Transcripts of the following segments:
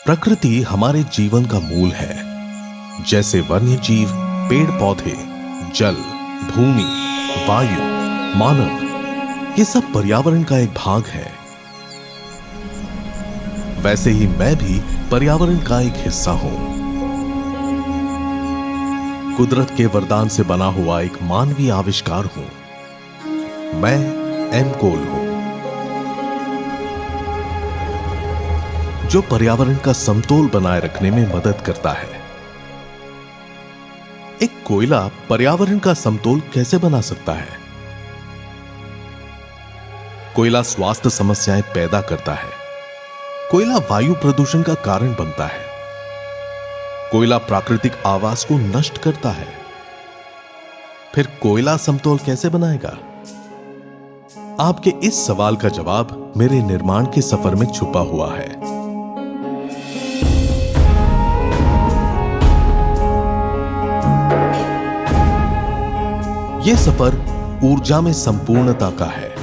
प्रकृति हमारे जीवन का मूल है। जैसे वन्य जीव, पेड़ पौधे, जल, भूमि, वायु, मानव, ये सब पर्यावरण का एक भाग है। वैसे ही मैं भी पर्यावरण का एक हिस्सा हूं। कुदरत के वरदान से बना हुआ एक मानवीय आविष्कार हूं। मैं एम कोल हूं, जो पर्यावरण का समतोल बनाए रखने में मदद करता है। एक कोयला पर्यावरण का समतोल कैसे बना सकता है? कोयला स्वास्थ्य समस्याएं पैदा करता है। कोयला वायु प्रदूषण का कारण बनता है। कोयला प्राकृतिक आवास को नष्ट करता है। फिर कोयला समतोल कैसे बनाएगा? आपके इस सवाल का जवाब मेरे निर्माण के सफर में छुपा हुआ है। यह सफर ऊर्जा में संपूर्णता का है,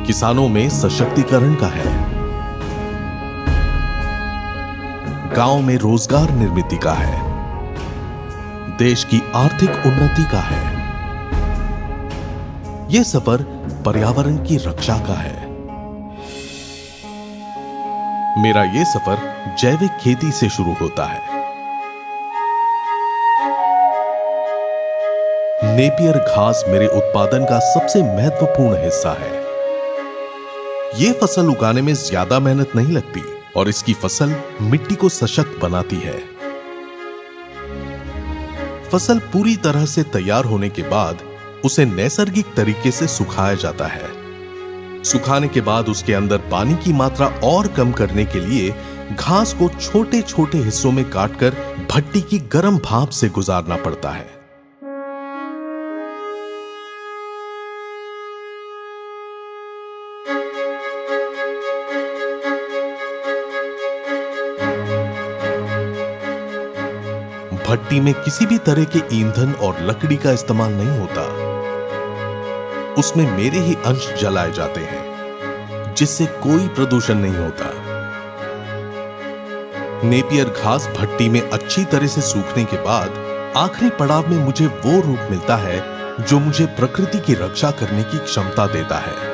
किसानों में सशक्तिकरण का है, गांव में रोजगार निर्मित का है, देश की आर्थिक उन्नति का है। यह सफर पर्यावरण की रक्षा का है। मेरा यह सफर जैविक खेती से शुरू होता है। नेपियर घास मेरे उत्पादन का सबसे महत्वपूर्ण हिस्सा है। यह फसल उगाने में ज्यादा मेहनत नहीं लगती और इसकी फसल मिट्टी को सशक्त बनाती है। फसल पूरी तरह से तैयार होने के बाद उसे नैसर्गिक तरीके से सुखाया जाता है। सुखाने के बाद उसके अंदर पानी की मात्रा और कम करने के लिए घास को छोटे छोटे हिस्सों में काटकर भट्टी की गर्म भाप से गुजारना पड़ता है। भट्टी में किसी भी तरह के ईंधन और लकड़ी का इस्तेमाल नहीं होता। उसमें मेरे ही अंश जलाए जाते हैं, जिससे कोई प्रदूषण नहीं होता। नेपियर घास भट्टी में अच्छी तरह से सूखने के बाद आखिरी पड़ाव में मुझे वो रूप मिलता है जो मुझे प्रकृति की रक्षा करने की क्षमता देता है।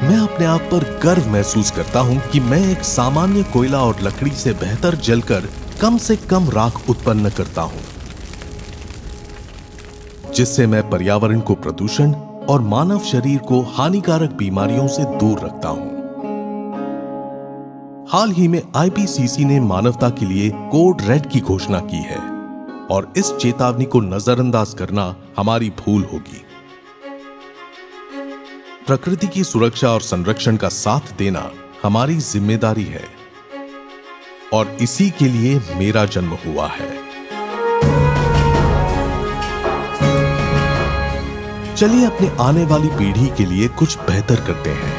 मैं अपने आप पर गर्व महसूस करता हूं कि मैं एक सामान्य कोयला और लकड़ी से बेहतर जलकर कम से कम राख उत्पन्न करता हूं, जिससे मैं पर्यावरण को प्रदूषण और मानव शरीर को हानिकारक बीमारियों से दूर रखता हूं। हाल ही में आईपीसीसी ने मानवता के लिए कोड रेड की घोषणा की है और इस चेतावनी को नजरअंदाज करना हमारी भूल होगी। प्रकृति की सुरक्षा और संरक्षण का साथ देना हमारी जिम्मेदारी है और इसी के लिए मेरा जन्म हुआ है। चलिए अपने आने वाली पीढ़ी के लिए कुछ बेहतर करते हैं।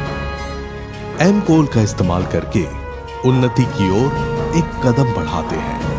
एम कोल का इस्तेमाल करके उन्नति की ओर एक कदम बढ़ाते हैं।